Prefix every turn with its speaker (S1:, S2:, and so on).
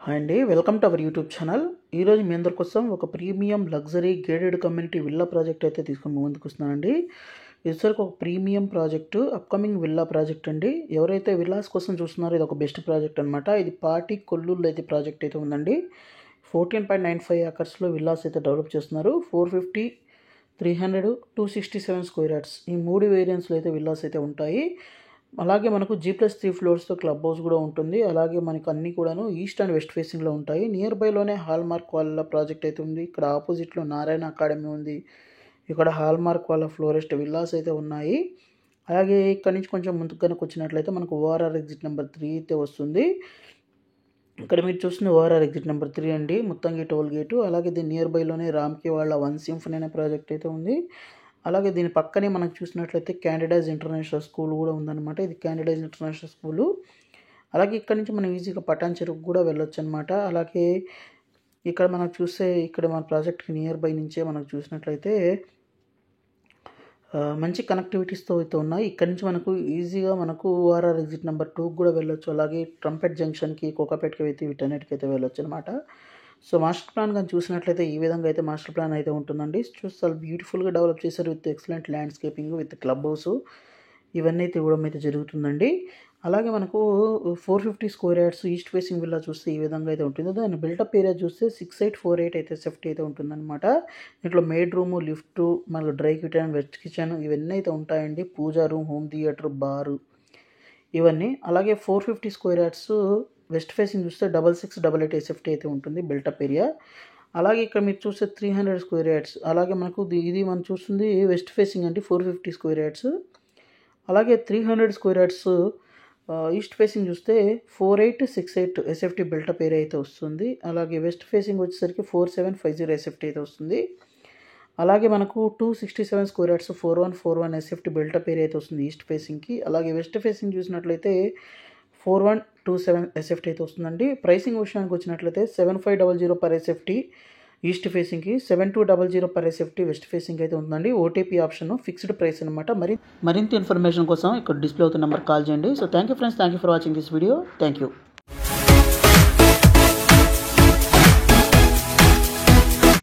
S1: Hi అండి, welcome to our YouTube channel. ఈరోజు మీ అందరి కోసం ఒక premium luxury gated community villa project అయితే తీసుకొని ముందుకు వస్తున్నానండి. ఇది సరికి ఒక premium project, upcoming villa project అండి. ఎవరైతే విల్లాస్ కోసం చూస్తున్నారో ఇది ఒక బెస్ట్ ప్రాజెక్ట్ అనమాట. ఇది పాటి కొల్లూరులో అయితే ప్రాజెక్ట్ అయితే ఉందండి. 14.95 ఏకర్స్లో విల్లాస్ అయితే డెవలప్ చేస్తున్నారు. 450, 300, 267 స్క్వేర్ యార్డ్స్ ఈ 3 వేరియంట్స్లో అయితే విల్లాస్ అయితే ఉంటాయి. అలాగే మనకు G+3 ఫ్లోర్స్తో క్లబ్ హౌస్ కూడా ఉంటుంది. అలాగే మనకు అన్నీ కూడాను ఈస్ట్ అండ్ వెస్ట్ ఫేసింగ్లో ఉంటాయి. నియర్ బైలోనే హాల్మార్క్ వాళ్ళ ప్రాజెక్ట్ అయితే ఉంది. ఇక్కడ ఆపోజిట్లో నారాయణ అకాడమీ ఉంది. ఇక్కడ హాల్మార్క్ వాళ్ళ ఫ్లోరెస్ట్ విల్లాస్ అయితే ఉన్నాయి. అలాగే ఇక్కడ నుంచి కొంచెం ముందుకు కనుక వచ్చినట్లయితే మనకు ఓఆర్ఆర్ ఎగ్జిట్ నెంబర్ 3 అయితే వస్తుంది. ఇక్కడ మీరు చూస్తున్న ఓఆర్ఆర్ ఎగ్జిట్ నెంబర్ 3 అండి, ముత్తంగి టోల్ గేటు. అలాగే దీని నియర్ బైలోనే రామ్కి వాళ్ళ 1 సింఫనీ అనే ప్రాజెక్ట్ అయితే ఉంది. అలాగే దీని పక్కనే మనకు చూసినట్లయితే క్యాండిడైజ్ ఇంటర్నేషనల్ స్కూల్ కూడా ఉందన్నమాట. ఇది క్యాండిడైజ్ ఇంటర్నేషనల్ స్కూలు. అలాగే ఇక్కడ నుంచి మనం ఈజీగా పటాన్ చెరుకు కూడా వెళ్ళొచ్చు అనమాట. అలాగే ఇక్కడ మనకు చూస్తే ఇక్కడ మన ప్రాజెక్ట్కి నియర్ బై నుంచే మనకు చూసినట్లయితే మంచి కనెక్టివిటీస్తో అయితే ఉన్నాయి. ఇక్కడ నుంచి మనకు ఈజీగా మనకు ఓఆర్ఆర్ ఎగ్జిట్ నెంబర్ 2 కూడా వెళ్ళొచ్చు. అలాగే ట్రంపెట్ జంక్షన్కి, కోకాపేట్కి అయితే వీటన్నిటికి అయితే వెళ్ళొచ్చు అనమాట. సో మాస్టర్ ప్లాన్ కానీ చూసినట్లయితే ఈ విధంగా అయితే మాస్టర్ ప్లాన్ అయితే ఉంటుందండి. చాలా బ్యూటిఫుల్గా డెవలప్ చేశారు with excellent landscaping with club house ఇవన్నీ అయితే ఇవ్వడం అయితే జరుగుతుందండి. అలాగే మనకు 450 square yards east facing villa చూస్తే ఈ విధంగా అయితే ఉంటుంది. దాని బిల్టప్ ఏరియా చూస్తే 6848 అయితే సేఫ్టీ అయితే ఉంటుందన్నమాట. దీంట్లో మేడ్ రూము, లిఫ్ట్, మళ్ళీ డ్రై కిచెన్, వెజ్ కిచెన్ ఇవన్నీ అయితే ఉంటాయండి. పూజా రూమ్, హోమ్ థియేటర్, బారు ఇవన్నీ. అలాగే 450 స్క్వేర్ యార్డ్స్ వెస్ట్ ఫేసింగ్ చూస్తే 6688 సేఫ్టీ అయితే ఉంటుంది బిల్టప్ ఏరియా. అలాగే ఇక్కడ మీరు చూస్తే 300 స్క్వేర్ యార్డ్స్. అలాగే మనకు ఇది మనం చూస్తుంది వెస్ట్ ఫేసింగ్ అండి, 450 స్క్వేర్ యార్డ్స్. అలాగే 300 స్క్వేర్ యార్డ్స్ ఈస్ట్ ఫేసింగ్ చూస్తే 4868 ఎస్ఎఫ్టీ బిల్టప్ ఏరియా అయితే వస్తుంది. అలాగే వెస్ట్ ఫేసింగ్ వచ్చేసరికి 4750 ఎస్ఎఫ్టీ అయితే వస్తుంది. అలాగే మనకు 267 square yards 4141 SFT built-up area అయితే వస్తుంది ఈస్ట్ ఫేసింగ్కి. అలాగే వెస్ట్ ఫేసింగ్ చూసినట్లయితే 4127 ఎస్ఎఫ్టీ అయితే వస్తుందండి. ప్రైసింగ్ విషయానికి వచ్చినట్లయితే 7500 పర్ ఎస్ఎఫ్టీ ఈస్ట్ ఫేసింగ్కి, 7200 పర్ ఎస్ఎఫ్టీ వెస్ట్ ఫేసింగ్ అయితే ఉందండి. ఓటీపీ ఆప్షన్ ఫిక్స్డ్ ప్రైస్ అనమాట. మరింత ఇన్ఫర్మేషన్ కోసం ఇక్కడ డిస్ప్లే అవుతున్న నెంబర్ కాల్ చేయండి. So thank you friends, thank you for watching this video. Thank you.